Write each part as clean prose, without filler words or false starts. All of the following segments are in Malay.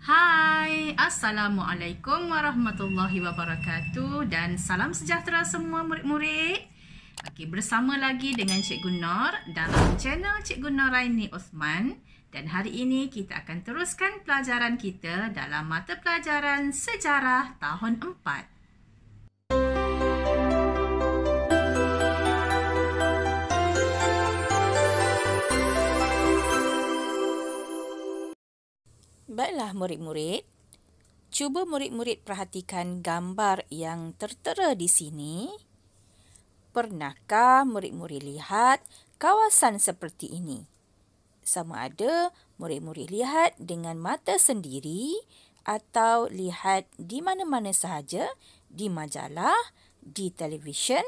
Hai, Assalamualaikum warahmatullahi wabarakatuh dan salam sejahtera semua murid-murid. Okey, bersama lagi dengan Cikgu Nor dalam channel Cikgu Noraini Osman, dan hari ini kita akan teruskan pelajaran kita dalam mata pelajaran Sejarah tahun 4. Baiklah murid-murid, cuba murid-murid perhatikan gambar yang tertera di sini. Pernahkah murid-murid lihat kawasan seperti ini? Sama ada murid-murid lihat dengan mata sendiri atau lihat di mana-mana sahaja, di majalah, di televisyen.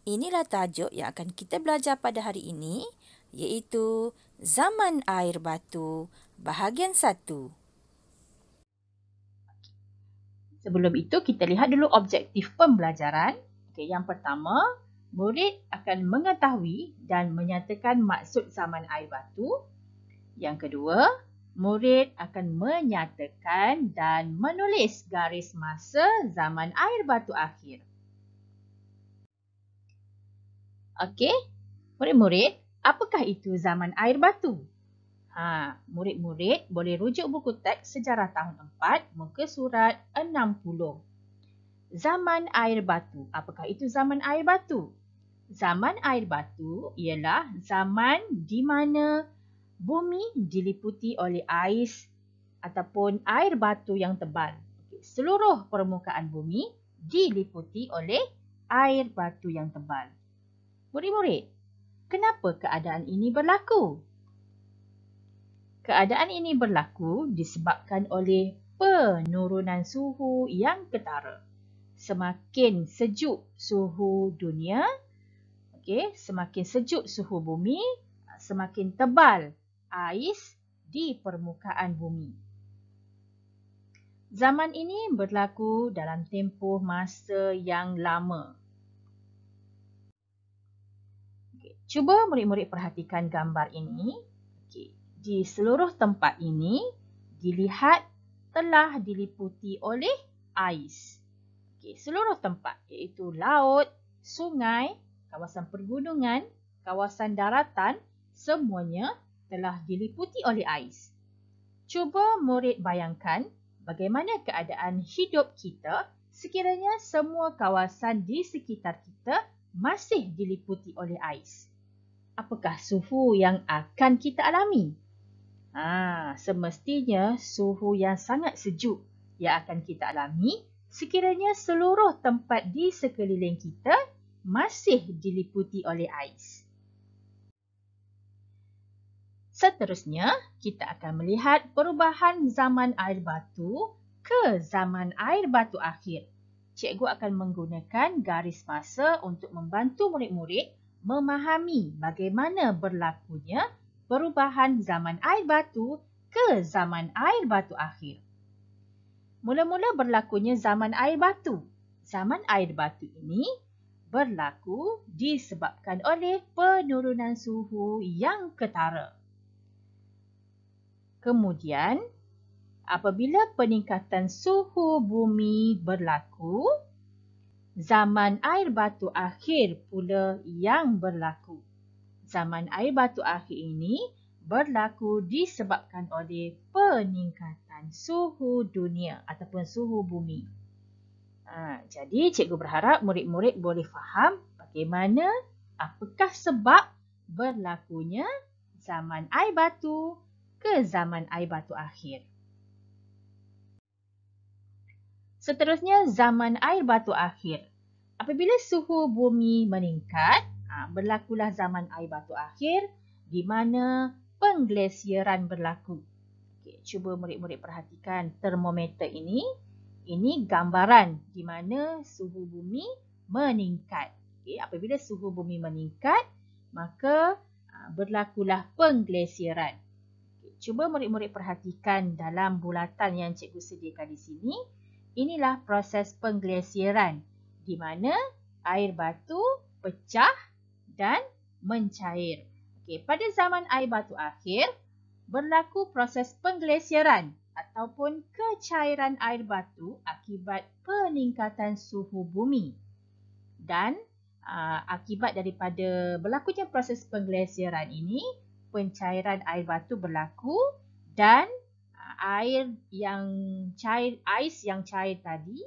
Inilah tajuk yang akan kita belajar pada hari ini, iaitu Zaman Air Batu, bahagian 1. Sebelum itu, kita lihat dulu objektif pembelajaran. Okey, yang pertama, murid akan mengetahui dan menyatakan maksud zaman air batu. Yang kedua, murid akan menyatakan dan menulis garis masa zaman air batu akhir. Okey, murid-murid, apakah itu zaman air batu? Murid-murid boleh rujuk buku teks Sejarah tahun 4, muka surat 60. Zaman air batu. Apakah itu zaman air batu? Zaman air batu ialah zaman di mana bumi diliputi oleh ais ataupun air batu yang tebal. Seluruh permukaan bumi diliputi oleh air batu yang tebal. Murid-murid, kenapa keadaan ini berlaku? Keadaan ini berlaku disebabkan oleh penurunan suhu yang ketara. Semakin sejuk suhu dunia, semakin sejuk suhu bumi, semakin tebal ais di permukaan bumi. Zaman ini berlaku dalam tempoh masa yang lama. Cuba murid-murid perhatikan gambar ini. Di seluruh tempat ini dilihat telah diliputi oleh ais. Seluruh tempat iaitu laut, sungai, kawasan pergunungan, kawasan daratan, semuanya telah diliputi oleh ais. Cuba murid bayangkan bagaimana keadaan hidup kita sekiranya semua kawasan di sekitar kita masih diliputi oleh ais. Apakah suhu yang akan kita alami? Semestinya suhu yang sangat sejuk yang akan kita alami sekiranya seluruh tempat di sekeliling kita masih diliputi oleh ais. Seterusnya, kita akan melihat perubahan zaman air batu ke zaman air batu akhir. Cikgu akan menggunakan garis masa untuk membantu murid-murid memahami bagaimana berlakunya perubahan zaman air batu ke zaman air batu akhir. Mula-mula berlakunya zaman air batu. Zaman air batu ini berlaku disebabkan oleh penurunan suhu yang ketara. Kemudian, apabila peningkatan suhu bumi berlaku, zaman air batu akhir pula yang berlaku. Zaman air batu akhir ini berlaku disebabkan oleh peningkatan suhu dunia ataupun suhu bumi. Jadi cikgu berharap murid-murid boleh faham bagaimana, apakah sebab berlakunya zaman air batu ke zaman air batu akhir. Seterusnya, zaman air batu akhir. Apabila suhu bumi meningkat, berlakulah zaman air batu akhir di mana pengglesieran berlaku. Cuba murid-murid perhatikan termometer ini. Ini gambaran di mana suhu bumi meningkat. Apabila suhu bumi meningkat, maka berlakulah pengglesieran. Cuba murid-murid perhatikan dalam bulatan yang cikgu sediakan di sini. Inilah proses pengglesieran di mana air batu pecah dan mencair. Pada zaman air batu akhir, berlaku proses pengglesieran ataupun kecairan air batu akibat peningkatan suhu bumi. Dan akibat daripada berlakunya proses pengglesieran ini, pencairan air batu berlaku dan ais yang cair tadi,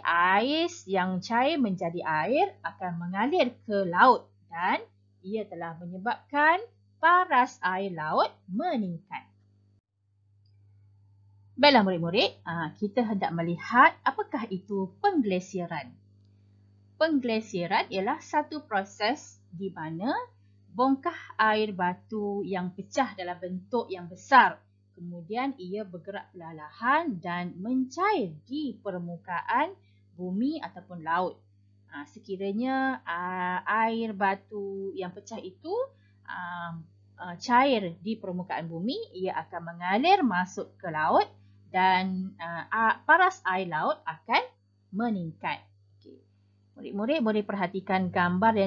ais yang cair menjadi air akan mengalir ke laut dan ia telah menyebabkan paras air laut meningkat. Baiklah murid-murid, kita hendak melihat apakah itu pengglesieran. Pengglesieran ialah satu proses di mana bongkah air batu yang pecah dalam bentuk yang besar, kemudian ia bergerak perlahan dan mencair di permukaan bumi ataupun laut. Sekiranya air batu yang pecah itu cair di permukaan bumi, ia akan mengalir masuk ke laut dan paras air laut akan meningkat. Murid-murid boleh perhatikan gambar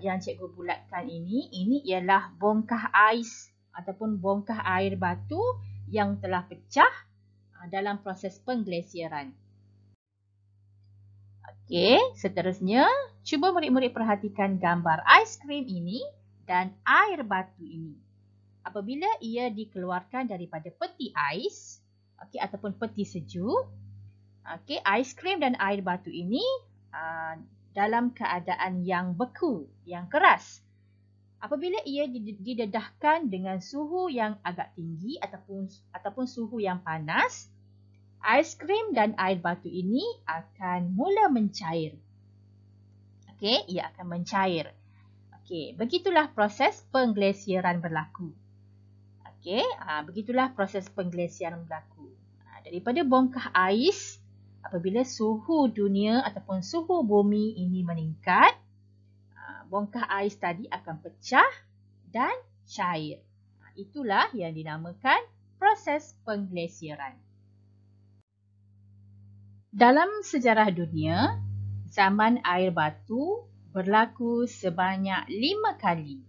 yang cikgu bulatkan ini. Ini ialah bongkah ais ataupun bongkah air batu yang telah pecah dalam proses pengglesieran. Okey, seterusnya cuba murid-murid perhatikan gambar aiskrim ini dan air batu ini. Apabila ia dikeluarkan daripada peti ais, ataupun peti sejuk, aiskrim dan air batu ini dalam keadaan yang beku, yang keras. Apabila ia didedahkan dengan suhu yang agak tinggi ataupun suhu yang panas, aiskrim dan air batu ini akan mula mencair. Ia akan mencair. Begitulah proses pengglesieran berlaku. Begitulah proses pengglesieran berlaku. Daripada bongkah ais, apabila suhu dunia ataupun suhu bumi ini meningkat, bongkah ais tadi akan pecah dan cair. Itulah yang dinamakan proses pengglesieran. Dalam sejarah dunia, zaman air batu berlaku sebanyak 5 kali.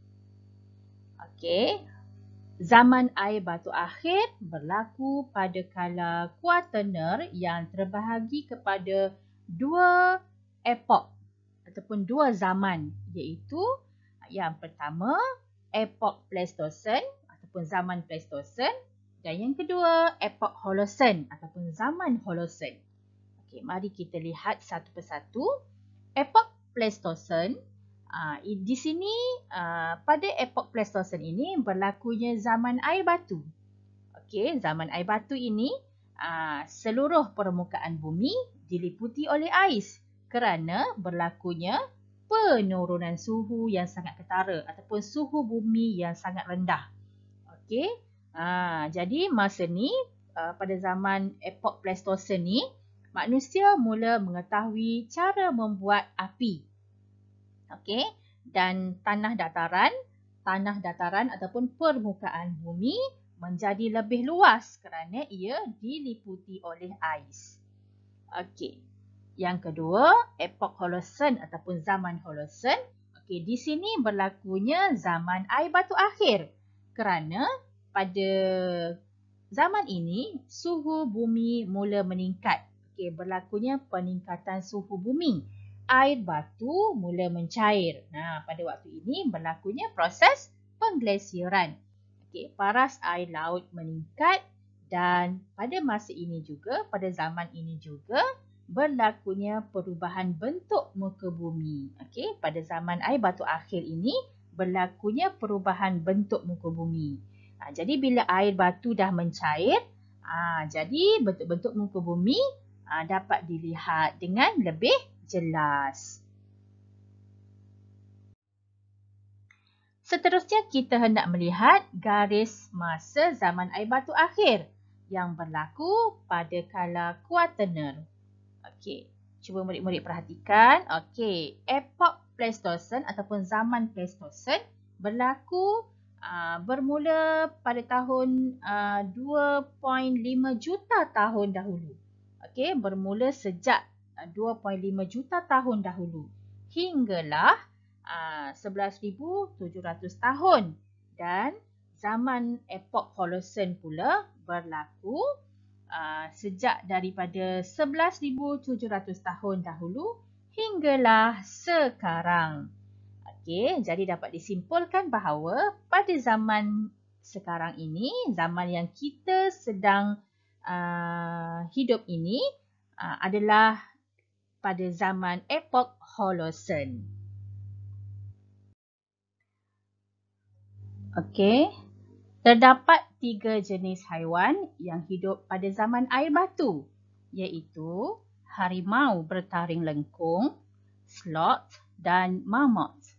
Zaman air batu akhir berlaku pada kala Kuartener yang terbahagi kepada 2 epok ataupun 2 zaman, iaitu yang pertama epok Pleistosen ataupun zaman Pleistosen dan yang kedua epok Holosen ataupun zaman Holosen. Mari kita lihat satu persatu. Epok Pleistosen, di sini pada epok Pleistosen ini berlakunya zaman air batu. Zaman air batu ini seluruh permukaan bumi diliputi oleh ais kerana berlakunya penurunan suhu yang sangat ketara ataupun suhu bumi yang sangat rendah. Jadi masa ni pada zaman epok Pleistosen ni, manusia mula mengetahui cara membuat api. Dan tanah dataran ataupun permukaan bumi menjadi lebih luas kerana ia diliputi oleh ais. Yang kedua, epok Holosen ataupun zaman Holosen. Di sini berlakunya zaman air batu akhir kerana pada zaman ini suhu bumi mula meningkat. Berlakunya peningkatan suhu bumi. Air batu mula mencair. Pada waktu ini berlakunya proses pengglesieran. Paras air laut meningkat dan pada masa ini juga, pada zaman ini juga berlakunya perubahan bentuk muka bumi. Pada zaman air batu akhir ini berlakunya perubahan bentuk muka bumi. Jadi bila air batu dah mencair, jadi bentuk-bentuk muka bumi dapat dilihat dengan lebih jelas. Seterusnya kita hendak melihat garis masa zaman air batu akhir yang berlaku pada kala Kuartener. Cuba murid-murid perhatikan. Epok Pleistosen ataupun zaman Pleistosen berlaku bermula pada tahun 2.5 juta tahun dahulu. Bermula sejak 2.5 juta tahun dahulu hinggalah 11,700 tahun dan zaman epok Holocene pula berlaku sejak daripada 11,700 tahun dahulu hinggalah sekarang. Okey, jadi dapat disimpulkan bahawa pada zaman sekarang ini, zaman yang kita sedang hidup ini adalah pada zaman epok Holocene. Okey, terdapat 3 jenis haiwan yang hidup pada zaman air batu, iaitu harimau bertaring lengkung, sloth dan mammoth.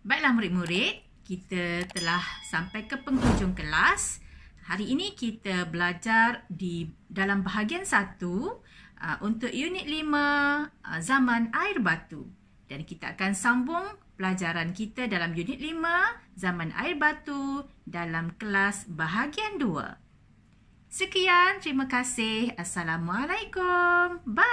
Baiklah murid-murid, kita telah sampai ke penghujung kelas. Hari ini kita belajar di dalam bahagian 1 untuk unit 5 zaman air batu. Dan kita akan sambung pelajaran kita dalam unit 5 zaman air batu dalam kelas bahagian 2. Sekian, terima kasih. Assalamualaikum. Bye.